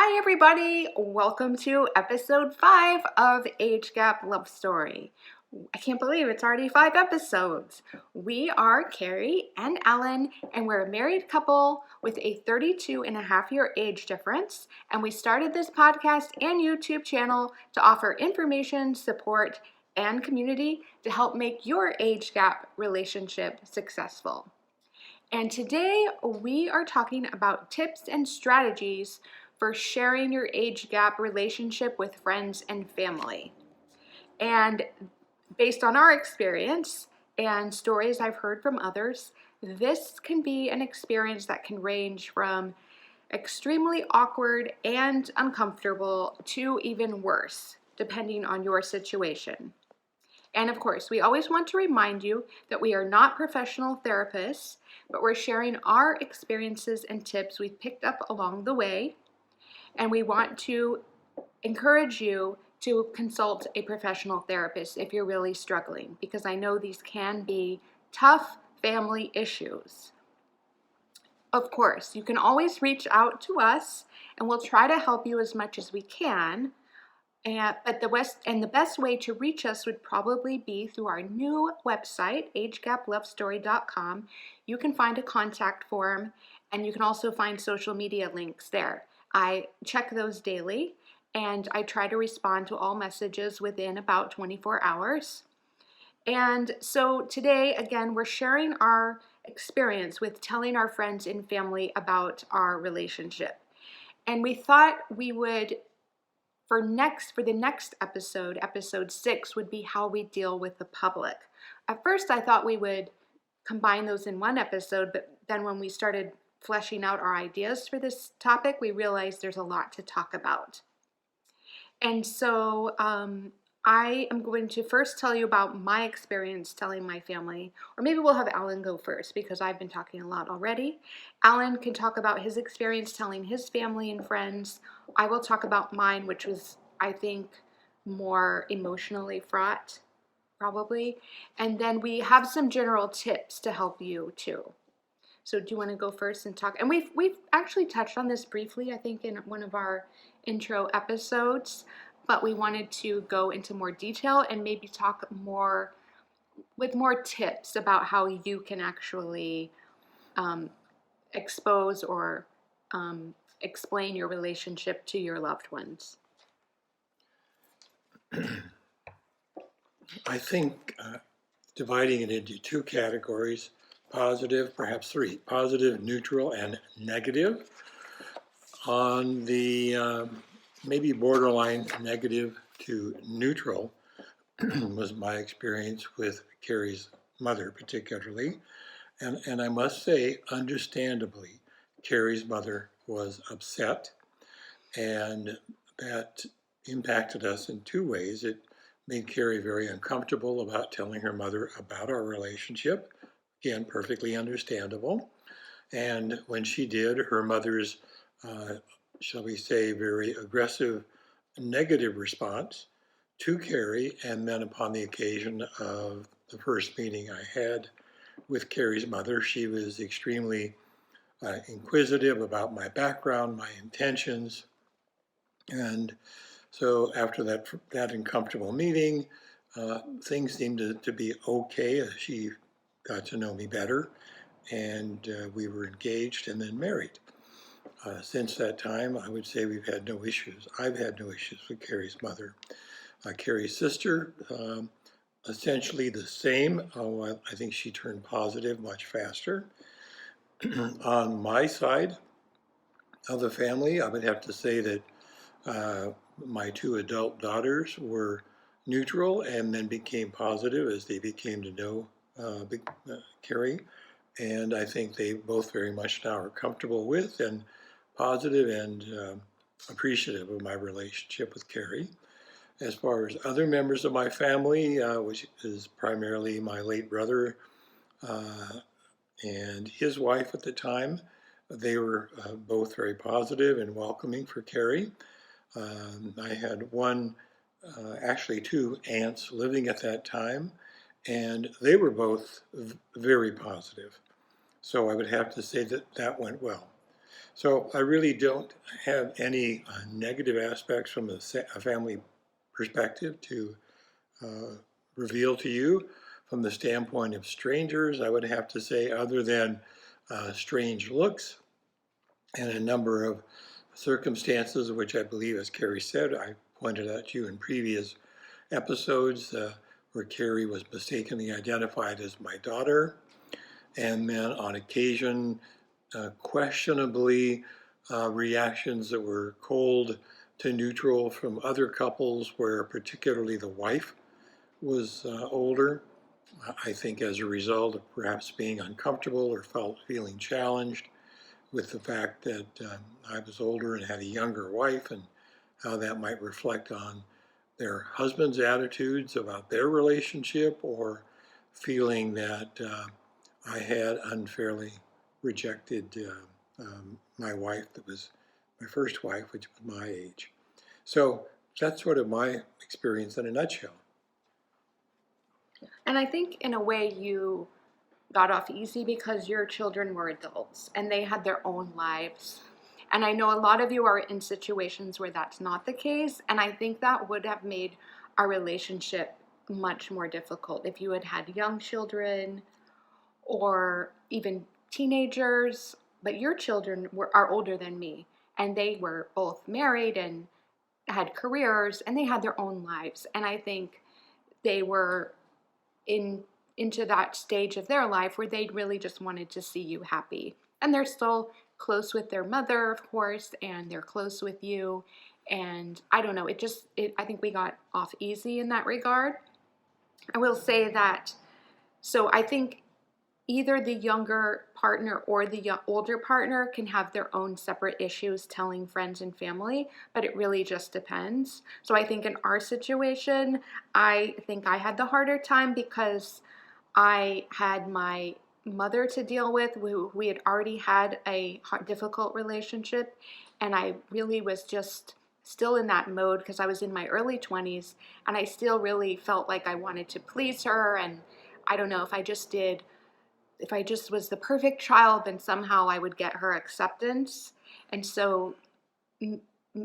Hi everybody, welcome to episode 5 of Age Gap Love Story. I can't believe it's already 5 episodes. We are Carrie and Ellen, and we're a married couple with a 32-and-a-half-year age difference, and we started this podcast and YouTube channel to offer information, support, and community to help make your age gap relationship successful. And today we are talking about tips and strategies for sharing your age gap relationship with friends and family. And based on our experience and stories I've heard from others, this can be an experience that can range from extremely awkward and uncomfortable to even worse, depending on your situation. And of course, we always want to remind you that we are not professional therapists, but we're sharing our experiences and tips we've picked up along the way. And we want to encourage you to consult a professional therapist if you're really struggling, because I know these can be tough family issues. Of course, you can always reach out to us and we'll try to help you as much as we can. But the best way to reach us would probably be through our new website, agegaplovestory.com. You can find a contact form, and you can also find social media links there. I check those daily, and I try to respond to all messages within about 24 hours. And so today, again, we're sharing our experience with telling our friends and family about our relationship. And we thought we would for the next episode, episode 6, would be how we deal with the public. At first, I thought we would combine those in one episode, but then when we started fleshing out our ideas for this topic, we realized there's a lot to talk about. And so I am going to first tell you about my experience telling my family, or maybe we'll have Alan go first because I've been talking a lot already. Alan can talk about his experience telling his family and friends. I will talk about mine, which was, I think, more emotionally fraught, probably. And then we have some general tips to help you too. So do you want to go first and talk? And we've actually touched on this briefly, I think, in one of our intro episodes, but we wanted to go into more detail and maybe talk more with more tips about how you can actually expose or explain your relationship to your loved ones. I think dividing it into 2 categories, positive, perhaps 3, positive, neutral, and negative. On the maybe borderline negative to neutral was my experience with Carrie's mother particularly. And I must say, understandably, Carrie's mother was upset, and that impacted us in 2 ways. It made Carrie very uncomfortable about telling her mother about our relationship. Again, perfectly understandable. And when she did, her mother's, shall we say, very aggressive negative response to Carrie, and then upon the occasion of the first meeting I had with Carrie's mother, she was extremely inquisitive about my background, my intentions. And so after that uncomfortable meeting, things seemed to be okay as she got to know me better, and we were engaged and then married. Since that time, I would say we've had no issues. I've had no issues with Carrie's mother. Carrie's sister, essentially the same. I think she turned positive much faster. On my side of the family, I would have to say that my 2 adult daughters were neutral and then became positive as they became to know Carrie. And I think they both very much now are comfortable with and positive and appreciative of my relationship with Carrie. As far as other members of my family, which is primarily my late brother and his wife at the time, they were both very positive and welcoming for Carrie. I had actually 2 aunts living at that time, and they were both very positive. So I would have to say that went well. So I really don't have any negative aspects from a family perspective to uh, reveal to you. From the standpoint of strangers, I would have to say, other than strange looks and a number of circumstances, which I believe, as Carrie said, I pointed out to you in previous episodes, where Carrie was mistakenly identified as my daughter, and then on occasion, questionably, reactions that were cold to neutral from other couples, where particularly the wife was older. I think as a result of perhaps being uncomfortable or feeling challenged with the fact that I was older and had a younger wife, and how that might reflect on their husband's attitudes about their relationship, or feeling that I had unfairly rejected my wife that was my first wife, which was my age. So that's sort of my experience in a nutshell. And I think in a way you got off easy because your children were adults and they had their own lives. And I know a lot of you are in situations where that's not the case. And I think that would have made our relationship much more difficult if you had had young children or even teenagers. But your children are older than me, and they were both married and had careers, and they had their own lives. And I think they were in into that stage of their life where they really just wanted to see you happy. And they're still close with their mother, of course, and they're close with you. And I don't know, I think we got off easy in that regard. I will say that, so I think either the younger partner or the older partner can have their own separate issues telling friends and family, but it really just depends. So I think in our situation, I think I had the harder time because I had my mother to deal with, who we had already had a difficult relationship, and I really was just still in that mode because I was in my early 20s, and I still really felt like I wanted to please her. And I don't know, if I just was the perfect child, then somehow I would get her acceptance. And so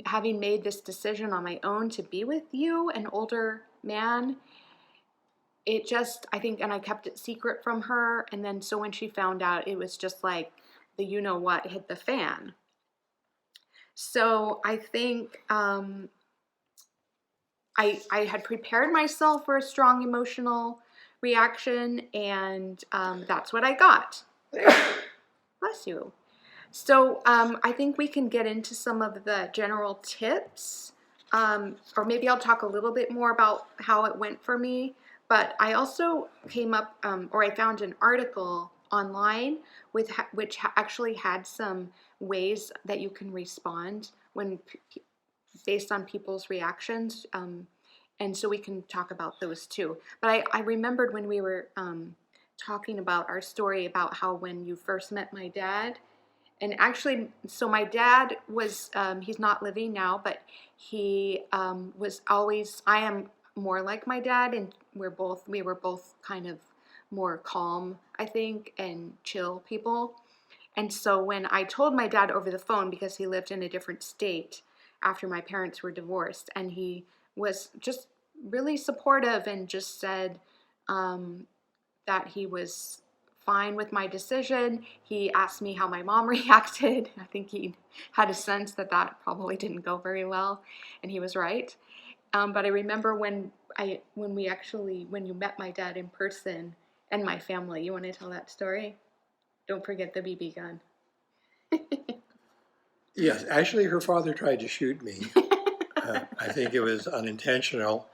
having made this decision on my own to be with you, an older man, it just, I think, and I kept it secret from her. And then so when she found out, it was just like the you know what hit the fan. So I think I had prepared myself for a strong emotional reaction, and that's what I got. Bless you. So I think we can get into some of the general tips, or maybe I'll talk a little bit more about how it went for me. But I also came up, or I found an article online which actually had some ways that you can respond when based on people's reactions. And so we can talk about those too. But I remembered when we were talking about our story about how when you first met my dad, and actually, so my dad was, he's not living now, but he was always, I am more like my dad, and we were both kind of more calm, I think, and chill people. And so when I told my dad over the phone, because he lived in a different state after my parents were divorced, and he was just really supportive and just said that he was fine with my decision. He asked me how my mom reacted. I think he had a sense that that probably didn't go very well, and he was right. But I remember when you met my dad in person and my family. You want to tell that story? Don't forget the BB gun. Yes, actually, her father tried to shoot me. I think it was unintentional.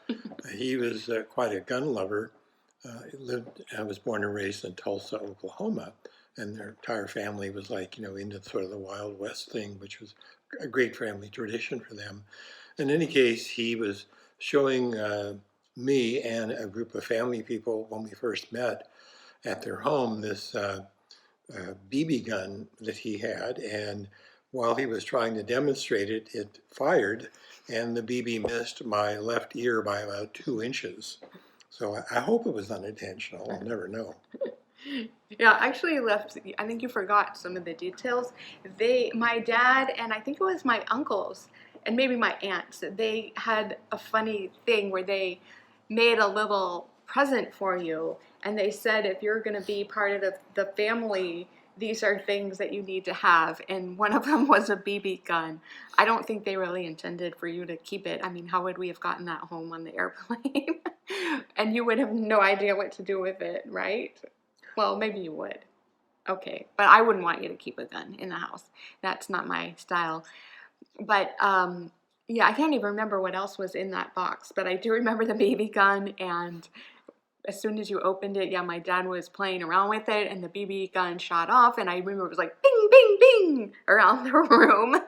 He was quite a gun lover. I was born and raised in Tulsa, Oklahoma, and their entire family was like, into sort of the Wild West thing, which was a great family tradition for them. In any case, he was showing me and a group of family people when we first met at their home this BB gun that he had, and while he was trying to demonstrate it, it fired, and the BB missed my left ear by about 2 inches. So I hope it was unintentional. I'll never know. Yeah, actually left. I think you forgot some of the details. My dad, and I think it was my uncles, and maybe my aunts, they had a funny thing where they made a little present for you, and they said if you're going to be part of the family, these are things that you need to have. And one of them was a BB gun. I don't think they really intended for you to keep it. I mean, how would we have gotten that home on the airplane? And you would have no idea what to do with it, right? Well, maybe you would. Okay, but I wouldn't want you to keep a gun in the house. That's not my style. But yeah, I can't even remember what else was in that box, but I do remember the BB gun. And as soon as you opened it, yeah, my dad was playing around with it, and the BB gun shot off, and I remember it was like bing, bing, bing around the room.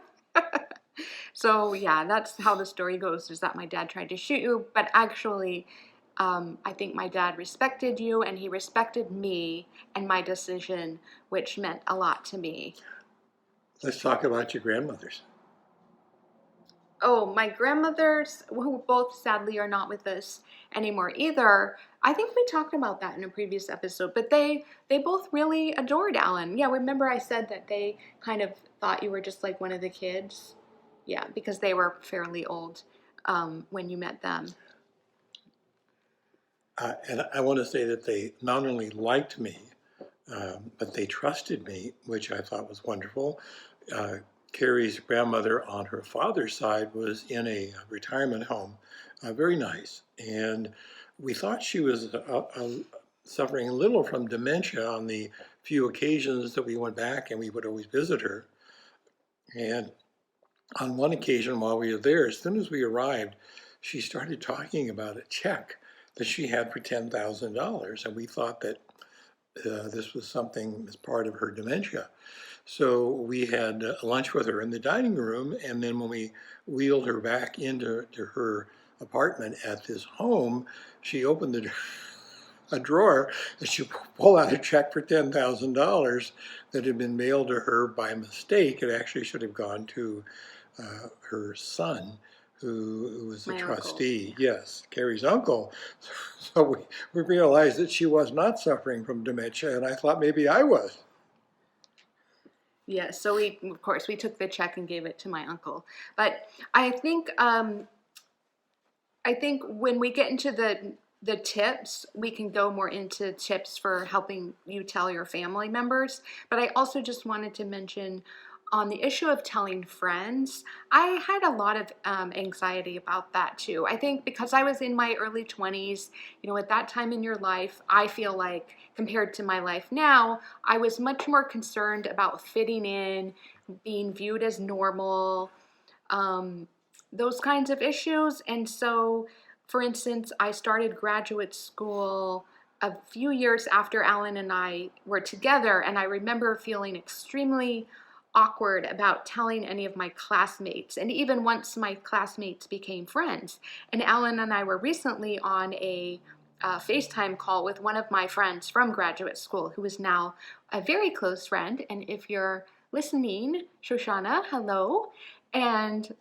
So yeah, that's how the story goes, is that my dad tried to shoot you, but actually I think my dad respected you, and he respected me and my decision, which meant a lot to me. Let's talk about your grandmothers. Oh, my grandmothers, who both sadly are not with us anymore either. I think we talked about that in a previous episode, but they both really adored Alan. Yeah, remember I said that they kind of thought you were just like one of the kids? Yeah, because they were fairly old when you met them. And I want to say that they not only liked me, but they trusted me, which I thought was wonderful. Carrie's grandmother on her father's side was in a retirement home, very nice. And we thought she was suffering a little from dementia on the few occasions that we went back and we would always visit her. And on one occasion while we were there, as soon as we arrived, she started talking about a check that she had for $10,000. And we thought that this was something as part of her dementia. So we had lunch with her in the dining room, and then when we wheeled her back into her apartment at this home, she opened a drawer and she pulled out a check for $10,000 that had been mailed to her by mistake. It actually should have gone to her son, who was the My trustee. Uncle. Yes, Carrie's uncle. So we realized that she was not suffering from dementia, and I thought maybe I was. Yeah, so of course, we took the check and gave it to my uncle. But I think when we get into the tips, we can go more into tips for helping you tell your family members. But I also just wanted to mention on the issue of telling friends, I had a lot of anxiety about that too. I think because I was in my early 20s, at that time in your life, I feel like compared to my life now, I was much more concerned about fitting in, being viewed as normal, those kinds of issues. And so, for instance, I started graduate school a few years after Alan and I were together, and I remember feeling extremely awkward about telling any of my classmates, and even once my classmates became friends. And Alan and I were recently on a FaceTime call with one of my friends from graduate school, who is now a very close friend. And if you're listening, Shoshana, hello. And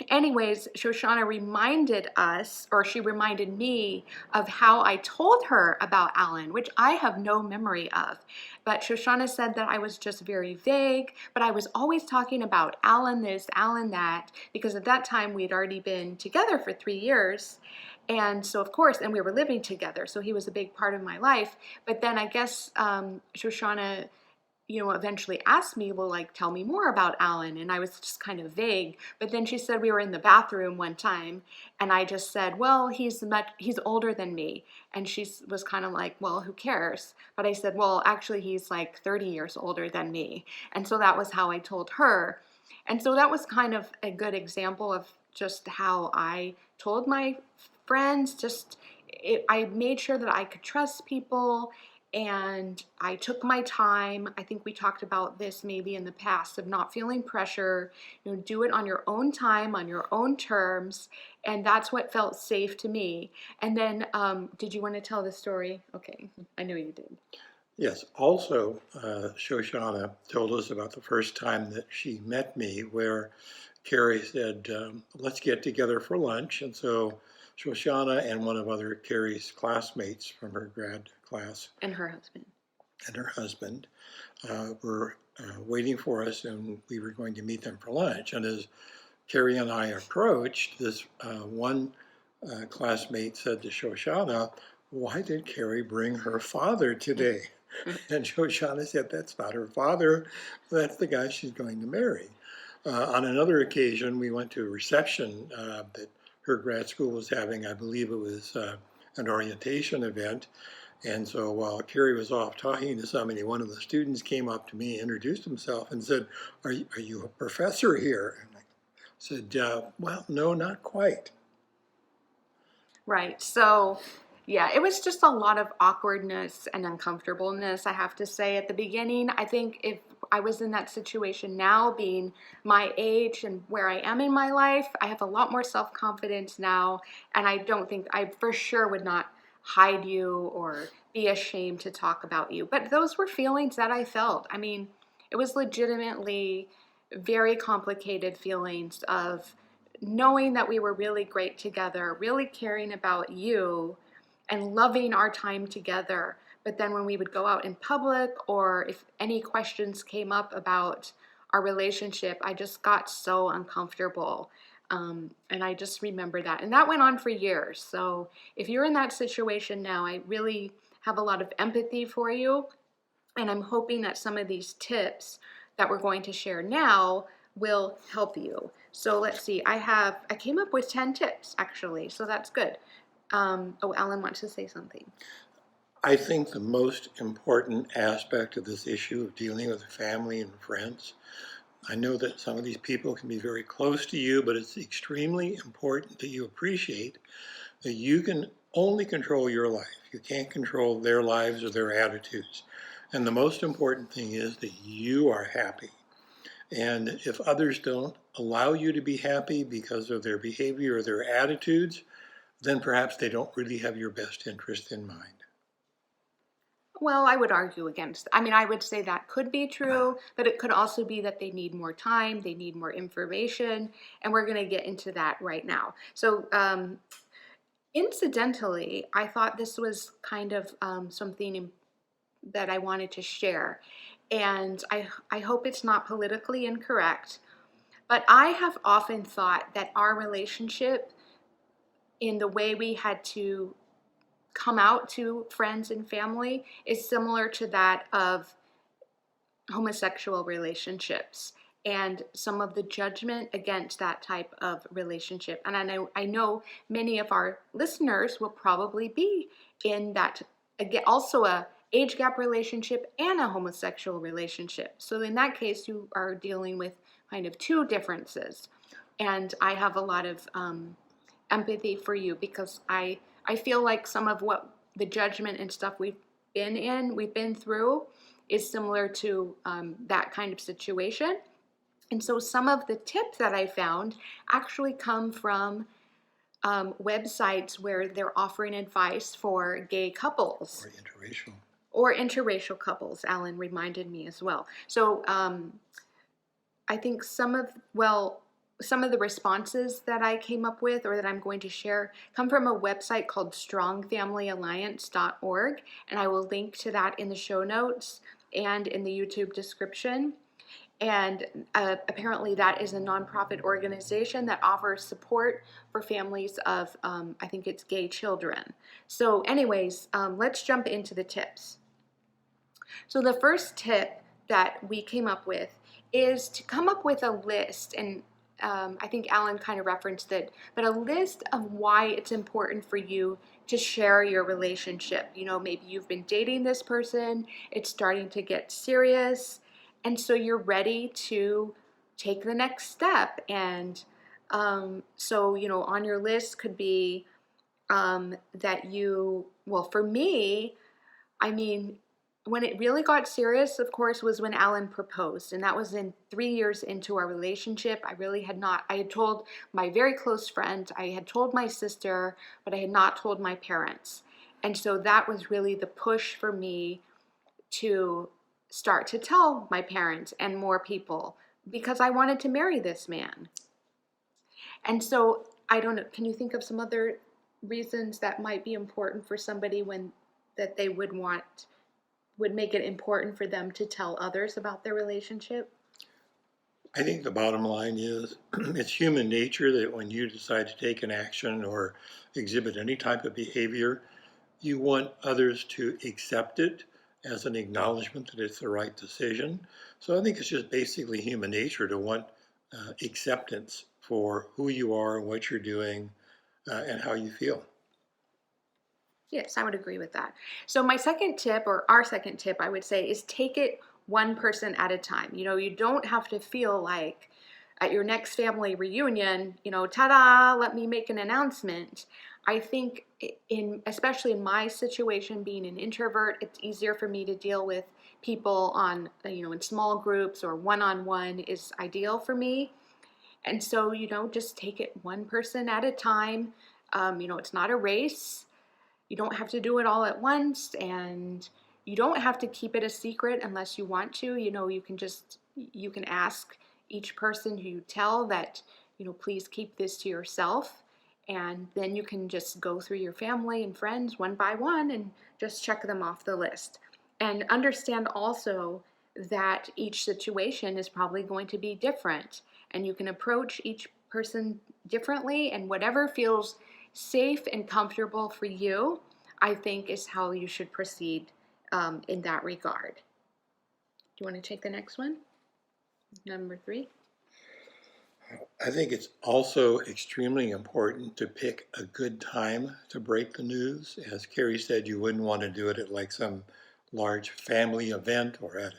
anyways, Shoshana reminded us, or she reminded me of how I told her about Alan, which I have no memory of. But Shoshana said that I was just very vague, but I was always talking about Alan this, Alan that, because at that time we'd already been together for 3 years. And so, of course, and we were living together, so he was a big part of my life. But then I guess Shoshana eventually asked me, well, like, tell me more about Alan. And I was just kind of vague. But then she said we were in the bathroom one time, and I just said, well, he's older than me. And she was kind of like, well, who cares? But I said, well, actually, he's like 30 years older than me. And so that was how I told her. And so that was kind of a good example of just how I told my friends. I made sure that I could trust people, and I took my time. I think we talked about this maybe in the past, of not feeling pressure. Do it on your own time, on your own terms, and that's what felt safe to me. And then, did you want to tell the story? Okay, I know you did. Yes, also, Shoshana told us about the first time that she met me, where Carrie said, let's get together for lunch. And so Shoshana and one of other Carrie's classmates from her grad class. And her husband. and her husband were waiting for us, and we were going to meet them for lunch. And as Carrie and I approached, this one classmate said to Shoshana, "Why did Carrie bring her father today?" And Shoshana said, "That's not her father. That's the guy she's going to marry." On another occasion, we went to a reception that her grad school was having. I believe it was an orientation event. And so while Carrie was off talking to somebody, one of the students came up to me, introduced himself, and said, are you a professor here? And I said, well, no, not quite. Right. So, yeah, it was just a lot of awkwardness and uncomfortableness, I have to say, at the beginning. I think if I was in that situation now, being my age and where I am in my life, I have a lot more self-confidence now. And I don't think I for sure would not hide you or be ashamed to talk about you. But those were feelings that I felt. I mean, it was legitimately very complicated feelings of knowing that we were really great together, really caring about you and loving our time together. But then when we would go out in public or if any questions came up about our relationship, I just got so uncomfortable. And I just remember that. And that went on for years. So if you're in that situation now, I really have a lot of empathy for you. And I'm hoping that some of these tips that we're going to share now will help you. So let's see, I came up with 10 tips actually, so that's good. Alan wants to say something. I think the most important aspect of this issue of dealing with family and friends, I know that some of these people can be very close to you, but it's extremely important that you appreciate that you can only control your life. You can't control their lives or their attitudes. And the most important thing is that you are happy. And if others don't allow you to be happy because of their behavior or their attitudes, then perhaps they don't really have your best interest in mind. Well, I would argue against. I mean, I would say that could be true, but it could also be that they need more time, they need more information, and we're going to get into that right now. So, incidentally, I thought this was kind of something that I wanted to share, and I hope it's not politically incorrect, but I have often thought that our relationship, in the way we had to come out to friends and family, is similar to that of homosexual relationships and some of the judgment against that type of relationship. And I know many of our listeners will probably be in that, again, also a age gap relationship and a homosexual relationship. So in that case, you are dealing with kind of two differences. And I have a lot of empathy for you because I feel like some of what the judgment and stuff we've been through is similar to that kind of situation. And so some of the tips that I found actually come from websites where they're offering advice for gay couples. Or interracial couples, Alan reminded me as well. So I think some of the responses that I came up with or that I'm going to share come from a website called strongfamilyalliance.org, and I will link to that in the show notes and in the YouTube description. And apparently that is a nonprofit organization that offers support for families of, I think it's gay children. So anyways, let's jump into the tips. So the first tip that we came up with is to come up with a list, and I think Alan kind of referenced it, but a list of why it's important for you to share your relationship. You know, maybe you've been dating this person, it's starting to get serious, and so you're ready to take the next step. And so, you know, on your list could be that well, for me, I mean, when it really got serious, of course, was when Alan proposed. And that was 3 years into our relationship. I had told my very close friend, I had told my sister, but I had not told my parents. And so that was really the push for me to start to tell my parents and more people because I wanted to marry this man. And so I don't know, can you think of some other reasons that might be important for somebody that they would want would make it important for them to tell others about their relationship? I think the bottom line is it's human nature that when you decide to take an action or exhibit any type of behavior, you want others to accept it as an acknowledgement that it's the right decision. So I think it's just basically human nature to want acceptance for who you are and what you're doing and how you feel. Yes, I would agree with that. So my second tip, or our second tip, I would say, is take it one person at a time. You don't have to feel like at your next family reunion, ta-da, let me make an announcement. I think especially in my situation, being an introvert, it's easier for me to deal with people on, in small groups or one-on-one is ideal for me. And so, just take it one person at a time. It's not a race. You don't have to do it all at once, and you don't have to keep it a secret unless you want to. You can ask each person who you tell that, please keep this to yourself. And then you can just go through your family and friends one by one and just check them off the list. And understand also that each situation is probably going to be different, and you can approach each person differently, and whatever feels safe and comfortable for you, I think is how you should proceed in that regard. Do you want to take the next one? Number 3. I think it's also extremely important to pick a good time to break the news. As Carrie said, you wouldn't want to do it at like some large family event or at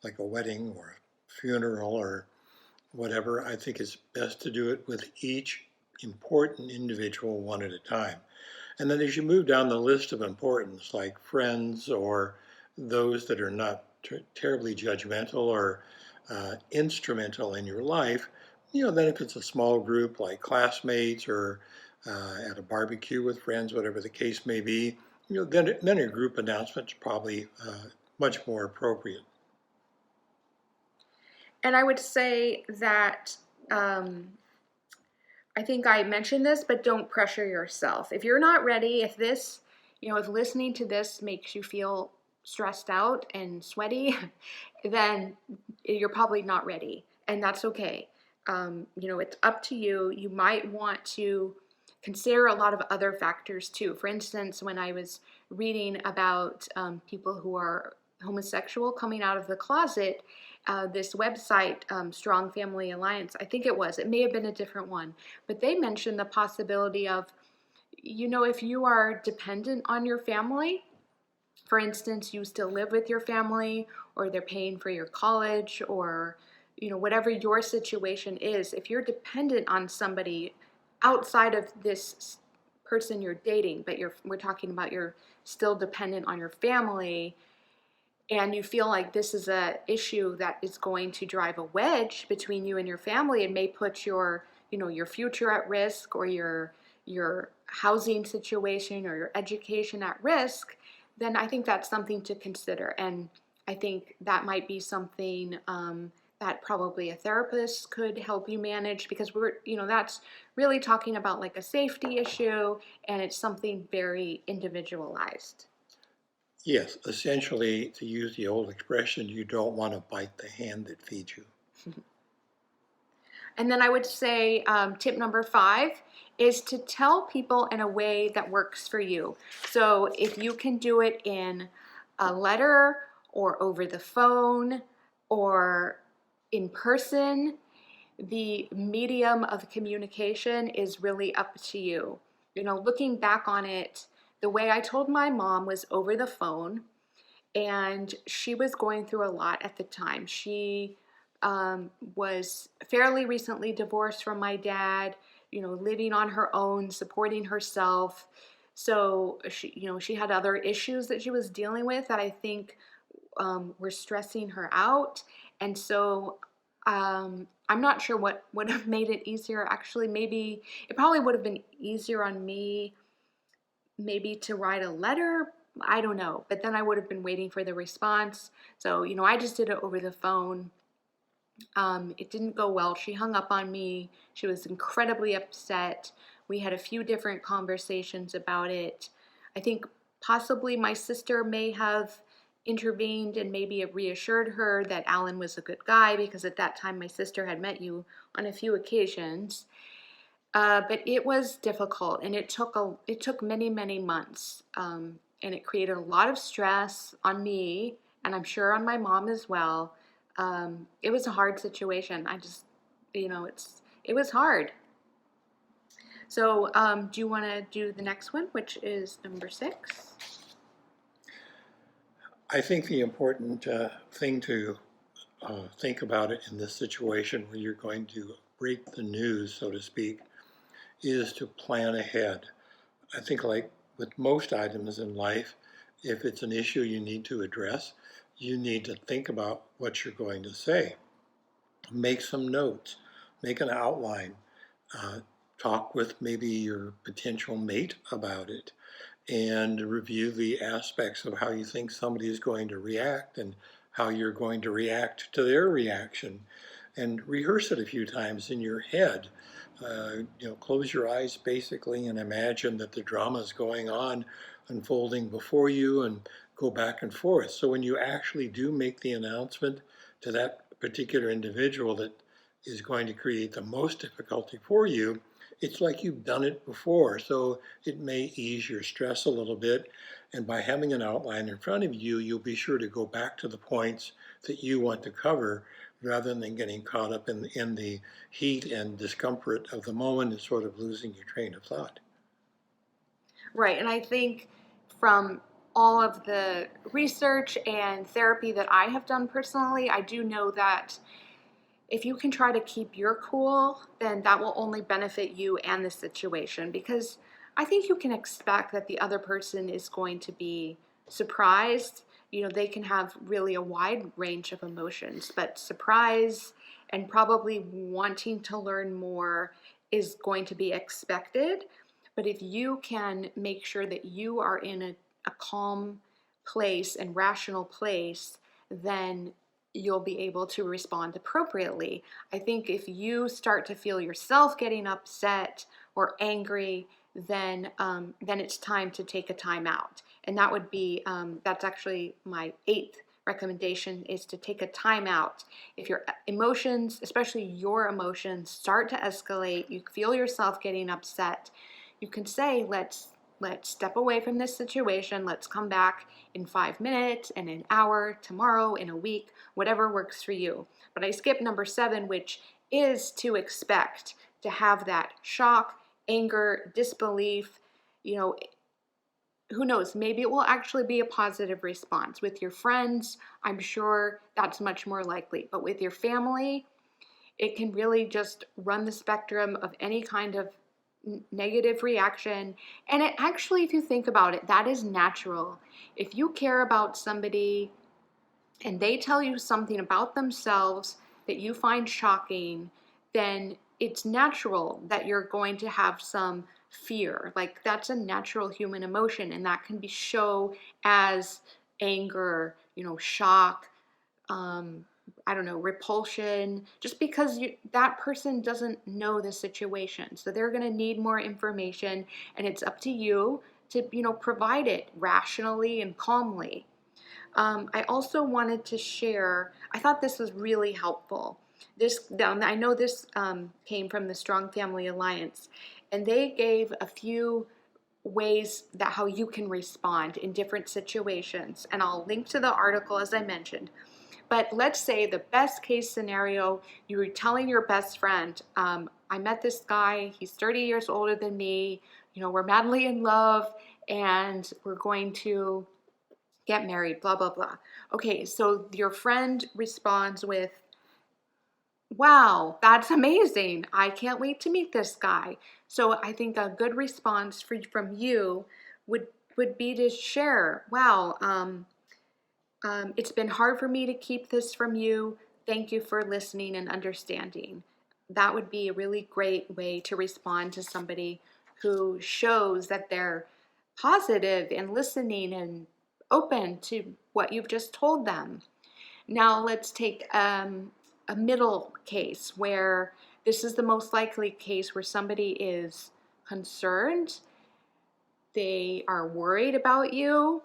like a wedding or a funeral or whatever. I think it's best to do it with each important individual one at a time. And then as you move down the list of importance, like friends or those that are not terribly judgmental or instrumental in your life, then if it's a small group like classmates or at a barbecue with friends, whatever the case may be, then a group announcement is probably much more appropriate. And I would say that I think I mentioned this, but don't pressure yourself. If you're not ready, if listening to this makes you feel stressed out and sweaty, then you're probably not ready, and that's okay. It's up to you. You might want to consider a lot of other factors too. For instance, when I was reading about people who are homosexual coming out of the closet, this website, Strong Family Alliance, I think it may have been a different one, but they mentioned the possibility of, if you are dependent on your family, for instance, you still live with your family, or they're paying for your college, or whatever your situation is, if you're dependent on somebody outside of this person you're dating, but we're talking about you're still dependent on your family, and you feel like this is a issue that is going to drive a wedge between you and your family and may put your future at risk, or your housing situation or your education at risk, then I think that's something to consider. And I think that might be something that probably a therapist could help you manage, because that's really talking about like a safety issue, and it's something very individualized. Yes, essentially, to use the old expression, you don't want to bite the hand that feeds you. And then I would say tip number 5 is to tell people in a way that works for you. So if you can do it in a letter or over the phone or in person, the medium of communication is really up to you. Looking back on it, the way I told my mom was over the phone, and she was going through a lot at the time. She was fairly recently divorced from my dad, living on her own, supporting herself. So she had other issues that she was dealing with that I think were stressing her out. And so I'm not sure what would have made it easier. Actually, maybe it probably would have been easier on me maybe to write a letter. I don't know. But then I would have been waiting for the response. So, I just did it over the phone. It didn't go well. She hung up on me. She was incredibly upset. We had a few different conversations about it. I think possibly my sister may have intervened and maybe reassured her that Alan was a good guy, because at that time my sister had met you on a few occasions. But it was difficult, and it took many, many months, and it created a lot of stress on me, and I'm sure on my mom as well. It was a hard situation. I just, it was hard. So, do you want to do the next one, which is number 6? I think the important thing to think about it in this situation where you're going to break the news, so to speak, is to plan ahead. I think, like with most items in life, if it's an issue you need to address, you need to think about what you're going to say. Make some notes, make an outline, uh, talk with maybe your potential mate about it, and review the aspects of how you think somebody is going to react and how you're going to react to their reaction, and rehearse it a few times in your head. Close your eyes basically and imagine that the drama is going on, unfolding before you, and go back and forth. So when you actually do make the announcement to that particular individual that is going to create the most difficulty for you, it's like you've done it before. So it may ease your stress a little bit. And by having an outline in front of you, you'll be sure to go back to the points that you want to cover rather than getting caught up in the heat and discomfort of the moment and sort of losing your train of thought. Right, and I think from all of the research and therapy that I have done personally, I do know that if you can try to keep your cool, then that will only benefit you and the situation, because I think you can expect that the other person is going to be surprised. They can have really a wide range of emotions, but surprise and probably wanting to learn more is going to be expected. But if you can make sure that you are in a calm place and rational place, then you'll be able to respond appropriately. I think if you start to feel yourself getting upset or angry, then it's time to take a time out. And that would be that's actually my 8th recommendation, is to take a time out. If your emotions, especially your emotions, start to escalate, you feel yourself getting upset, you can say, let's step away from this situation. Let's come back in 5 minutes, in an hour, tomorrow, in a week, whatever works for you. But I skipped number 7, which is to expect to have that shock, anger, disbelief. Who knows? Maybe it will actually be a positive response. With your friends, I'm sure that's much more likely. But with your family, it can really just run the spectrum of any kind of negative reaction. And it actually, if you think about it, that is natural. If you care about somebody and they tell you something about themselves that you find shocking, then it's natural that you're going to have some fear. Like, that's a natural human emotion, and that can be show as anger, shock, I don't know, repulsion, just because that person doesn't know the situation. So they're going to need more information, and it's up to you to, provide it rationally and calmly. I also wanted to share, I thought this was really helpful. I know this came from the Strong Family Alliance, and they gave a few ways that how you can respond in different situations. And I'll link to the article as I mentioned. But let's say the best case scenario, you were telling your best friend, I met this guy, he's 30 years older than me, we're madly in love, and we're going to get married, blah, blah, blah. Okay, so your friend responds with, wow, that's amazing. I can't wait to meet this guy. So I think a good response from you would be to share, wow, it's been hard for me to keep this from you. Thank you for listening and understanding. That would be a really great way to respond to somebody who shows that they're positive and listening and open to what you've just told them. Now let's take a middle case where this is the most likely case where somebody is concerned, they are worried about you,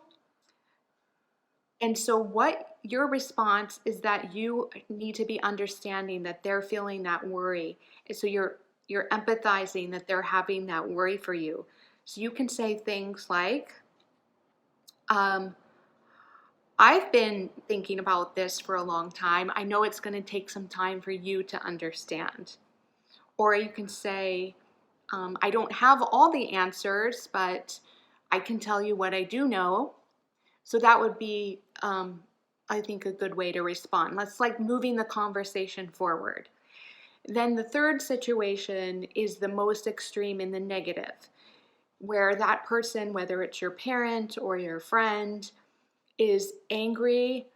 And so what your response is that you need to be understanding that they're feeling that worry. And so you're empathizing that they're having that worry for you. So you can say things like, um, I've been thinking about this for a long time. I know it's going to take some time for you to understand. Or you can say, I don't have all the answers, but I can tell you what I do know. So that would be, I think, a good way to respond. That's like moving the conversation forward. Then the third situation is the most extreme in the negative, where that person, whether it's your parent or your friend, is angry,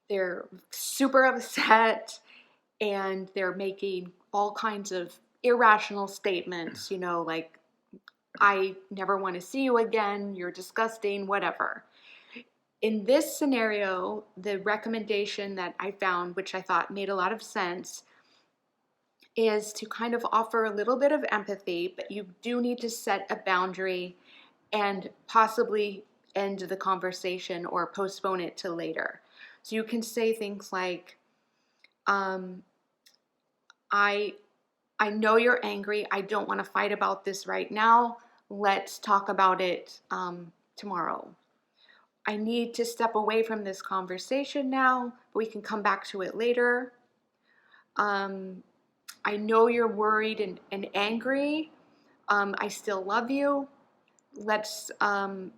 they're super upset, and they're making all kinds of irrational statements, like, I never want to see you again, you're disgusting, whatever. In this scenario, the recommendation that I found, which I thought made a lot of sense, is to kind of offer a little bit of empathy, but you do need to set a boundary and possibly end the conversation or postpone it to later. So you can say things like, um, I I know you're angry. I don't want to fight about this right now. Let's talk about it tomorrow. I need to step away from this conversation now, but we can come back to it later. Um, I know you're worried and angry. I still love you. Let's um,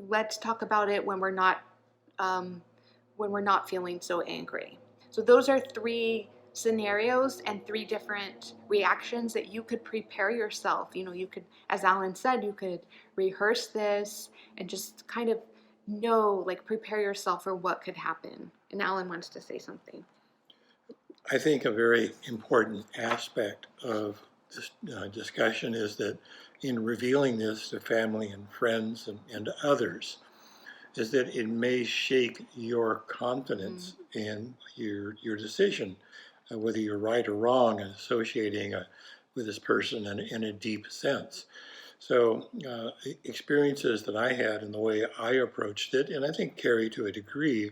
let's talk about it um, when we're not feeling so angry. So those are three scenarios and three different reactions that you could prepare yourself. You could, as Alan said, you could rehearse this and just kind of like prepare yourself for what could happen. And Alan wants to say something. I think a very important aspect of this discussion is that in revealing this to family and friends and others, is that it may shake your confidence in your decision, whether you're right or wrong in associating with this person in a deep sense. So experiences that I had and the way I approached it, and I think Carrie to a degree,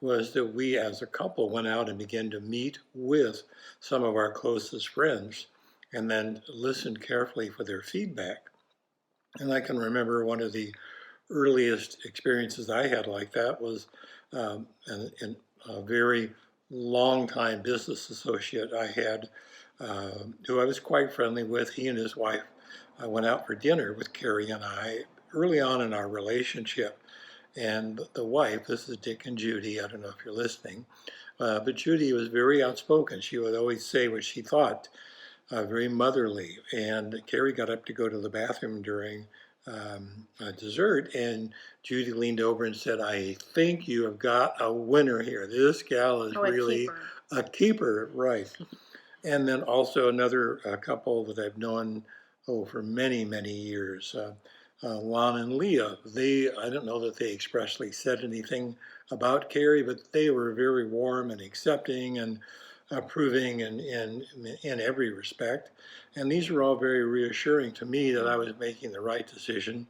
was that we as a couple went out and began to meet with some of our closest friends and then listened carefully for their feedback. And I can remember one of the earliest experiences I had like that was in a very long time business associate I had, who I was quite friendly with. He and his wife went out for dinner with Carrie and I early on in our relationship. And the wife, this is Dick and Judy, I don't know if you're listening, but Judy was very outspoken. She would always say what she thought, very motherly. And Carrie got up to go to the bathroom during dessert, and Judy leaned over and said, I think you have got a winner here. This gal is really a keeper, right. And then also another couple that I've known for many, many years, Lon and Leah. I don't know that they expressly said anything about Carrie, but they were very warm and accepting and approving in every respect. And these were all very reassuring to me that I was making the right decision.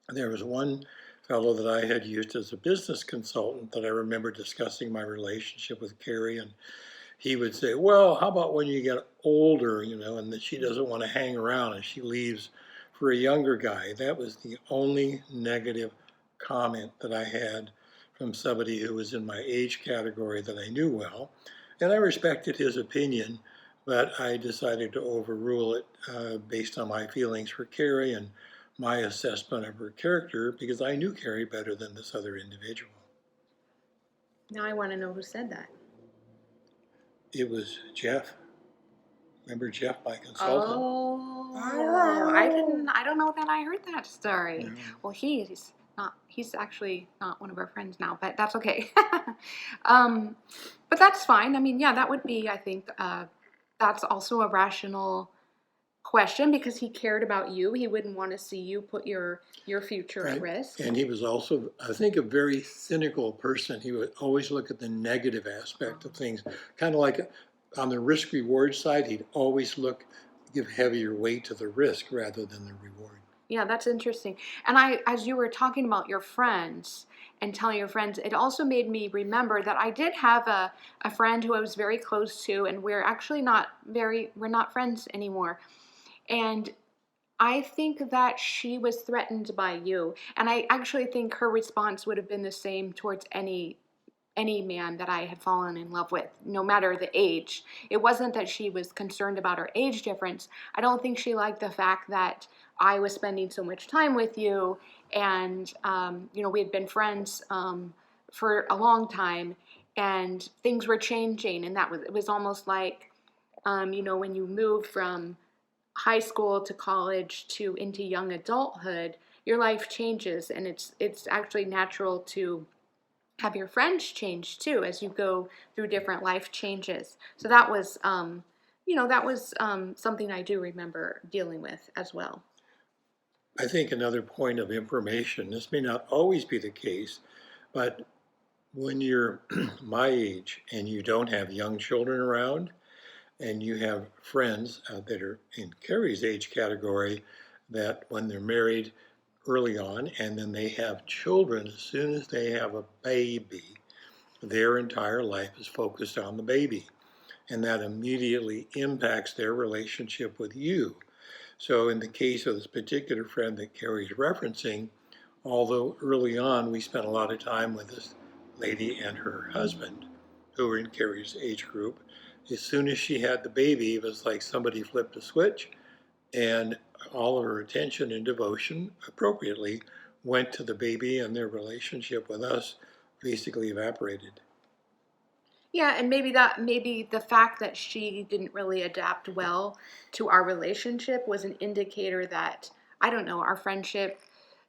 There was one fellow that I had used as a business consultant that I remember discussing my relationship with Carrie, and he would say, well, how about when you get older, and that she doesn't want to hang around and she leaves for a younger guy. That was the only negative comment that I had from somebody who was in my age category that I knew well. And I respected his opinion, but I decided to overrule it based on my feelings for Carrie and my assessment of her character, because I knew Carrie better than this other individual. Now I want to know who said that. It was Jeff. Remember Jeff, my consultant? Oh, I don't know that I heard that story. Yeah. Well, he's actually not one of our friends now, but that's okay. But that's fine. I mean, yeah, that would be, I think, that's also a rational question, because he cared about you. He wouldn't want to see you put your future at risk. And he was also, I think, a very cynical person. He would always look at the negative aspect of things, kind of like on the risk reward side. He'd always give heavier weight to the risk rather than the reward. Yeah, that's interesting. And as you were talking about your friends and telling your friends, it also made me remember that I did have a friend who I was very close to, and we're not friends anymore. And I think that she was threatened by you. And I actually think her response would have been the same towards any man that I had fallen in love with, no matter the age. It wasn't that she was concerned about our age difference. I don't think she liked the fact that I was spending so much time with you, and we had been friends for a long time, and things were changing, and it was almost like, when you move from high school to college to into young adulthood, your life changes, and it's actually natural to have your friends change too as you go through different life changes. So that was something I do remember dealing with as well. I think another point of information, this may not always be the case, but when you're my age and you don't have young children around, and you have friends that are in Carrie's age category that when they're married early on and then they have children, as soon as they have a baby, their entire life is focused on the baby. And that immediately impacts their relationship with you. So in the case of this particular friend that Carrie's referencing, although early on we spent a lot of time with this lady and her husband, who were in Carrie's age group, as soon as she had the baby, it was like somebody flipped a switch, and all of her attention and devotion appropriately went to the baby, and their relationship with us basically evaporated. Yeah, and maybe the fact that she didn't really adapt well to our relationship was an indicator that, I don't know, our friendship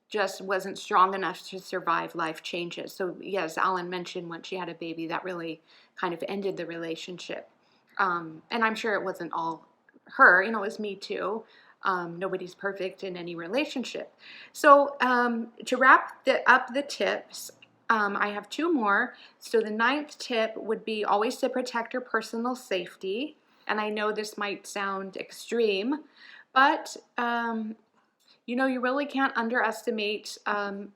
just wasn't strong enough to survive life changes. So yes, Alan mentioned when she had a baby, that really kind of ended the relationship. And I'm sure it wasn't all her, it was me too. Nobody's perfect in any relationship. So to wrap up the tips, I have two more. So the ninth tip would be always to protect your personal safety. And I know this might sound extreme, but you really can't underestimate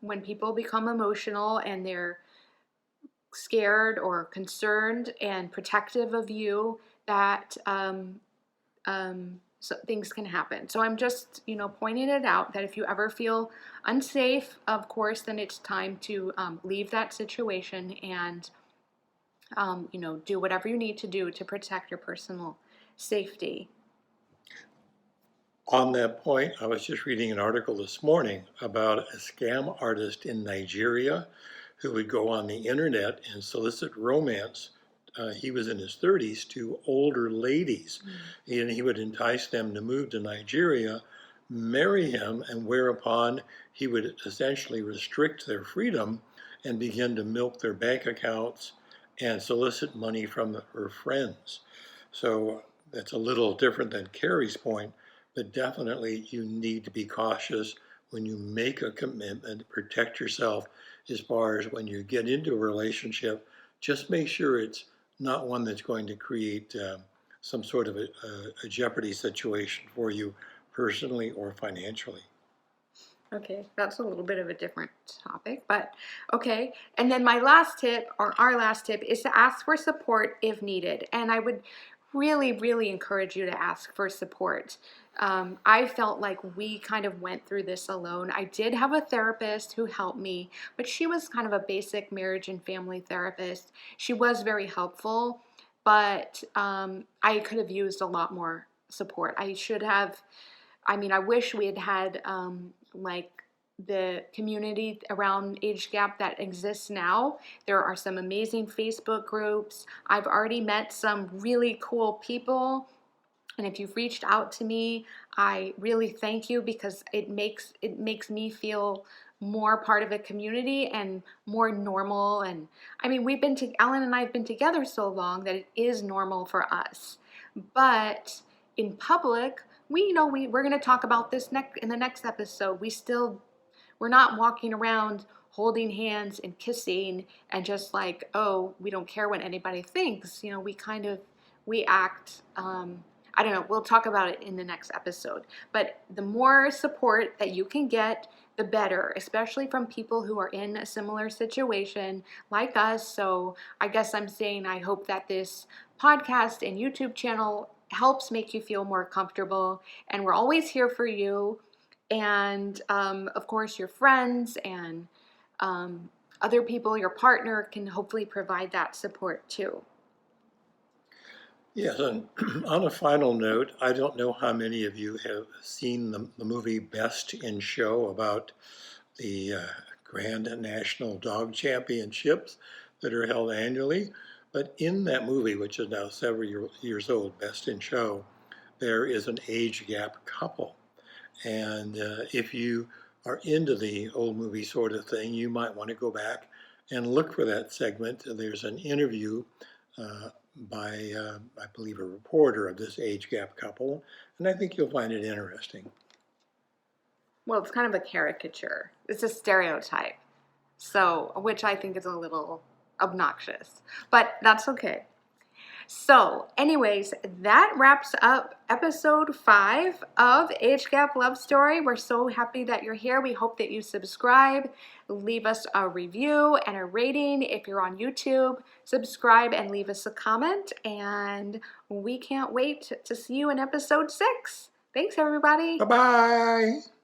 when people become emotional and they're scared or concerned and protective of you, that so things can happen. So I'm just, pointing it out that if you ever feel unsafe, of course, then it's time to leave that situation and, do whatever you need to do to protect your personal safety. On that point, I was just reading an article this morning about a scam artist in Nigeria who would go on the internet and solicit romance. He was in his 30s to older ladies, and he would entice them to move to Nigeria, marry him, and whereupon he would essentially restrict their freedom and begin to milk their bank accounts and solicit money from her friends. So that's a little different than Carrie's point, but definitely you need to be cautious when you make a commitment, protect yourself as far as when you get into a relationship. Just make sure it's not one that's going to create some sort of a jeopardy situation for you personally or financially. Okay, that's a little bit of a different topic, but okay. And then my last tip, or our last tip, is to ask for support if needed. And I would really, really encourage you to ask for support. I felt like we kind of went through this alone. I did have a therapist who helped me, but she was kind of a basic marriage and family therapist. She was very helpful, but I could have used a lot more support. I wish we had had like the community around age gap that exists now. There are some amazing Facebook groups. I've already met some really cool people. And if you've reached out to me, I really thank you, because it makes me feel more part of a community and more normal. And Alan and I have been together so long that it is normal for us. But in public, we're going to talk about this in the next episode. We're not walking around holding hands and kissing and just like, oh, we don't care what anybody thinks. We act. I don't know, we'll talk about it in the next episode. But the more support that you can get, the better, especially from people who are in a similar situation like us. So I guess I'm saying I hope that this podcast and YouTube channel helps make you feel more comfortable. And we're always here for you. And of course, your friends and other people, your partner can hopefully provide that support too. Yes, and on a final note, I don't know how many of you have seen the movie Best in Show about the Grand National Dog Championships that are held annually. But in that movie, which is now several years old, Best in Show, there is an age gap couple. And if you are into the old movie sort of thing, you might want to go back and look for that segment. There's an interview by, I believe, a reporter of this age gap couple, and I think you'll find it interesting. Well, it's kind of a caricature. It's a stereotype. So, which I think is a little obnoxious, but that's okay. So, anyways, that wraps up episode 5 of Age Gap Love Story. We're so happy that you're here. We hope that you subscribe, leave us a review and a rating. If you're on YouTube, subscribe and leave us a comment. And we can't wait to see you in episode 6. Thanks, everybody. Bye-bye.